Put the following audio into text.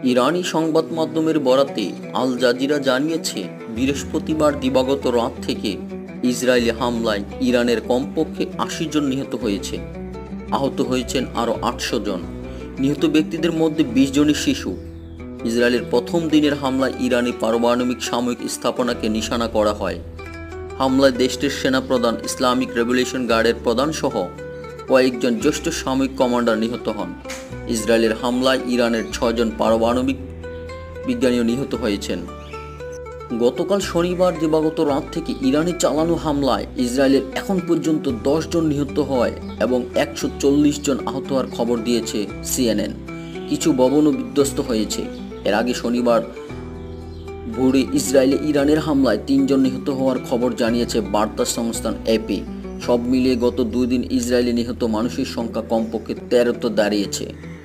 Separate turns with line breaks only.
ইরানি সংবাদ মাধ্যমের বরাতে আল জাজিরা জানিয়েছে, বৃহস্পতিবার দিবাগত রাত থেকে ইসরায়েলি হামলায় ইরানের কমপক্ষে ৮০ জন নিহত হয়েছে। আহত হয়েছেন আরও ৮০০ জন। নিহত ব্যক্তিদের মধ্যে ২০ জনই শিশু। ইসরায়েলের প্রথম দিনের হামলায় ইরানি পারমাণবিক সামরিক স্থাপনাকে নিশানা করা হয়। হামলায় দেশটির সেনাপ্রধান, ইসলামিক রেভলিউশন গার্ডের প্রধান সহ কয়েকজন জ্যেষ্ঠ সামরিক কমান্ডার নিহত হন। ইসরায়েলের হামলায় ইরানের ৬ জন পারমাণবিক বিজ্ঞানীও নিহত হয়েছেন। গতকাল শনিবার দিবাগত রাত থেকে ইরানে চালানো হামলায় ইসরায়েলের এখন পর্যন্ত ১০ জন নিহত হয় এবং ১৪০ জন আহত হওয়ার খবর দিয়েছে CNN। কিছু ভবনও বিধ্বস্ত হয়েছে। এর আগে শনিবার ভোরে ইসরায়েলে ইরানের হামলায় ৩ জন নিহত হওয়ার খবর জানিয়েছে বার্তা সংস্থান AP। সব মিলিয়ে গত ২ দিন ইসরায়েলে নিহত মানুষের সংখ্যা কমপক্ষে ১৩তে দাঁড়িয়েছে।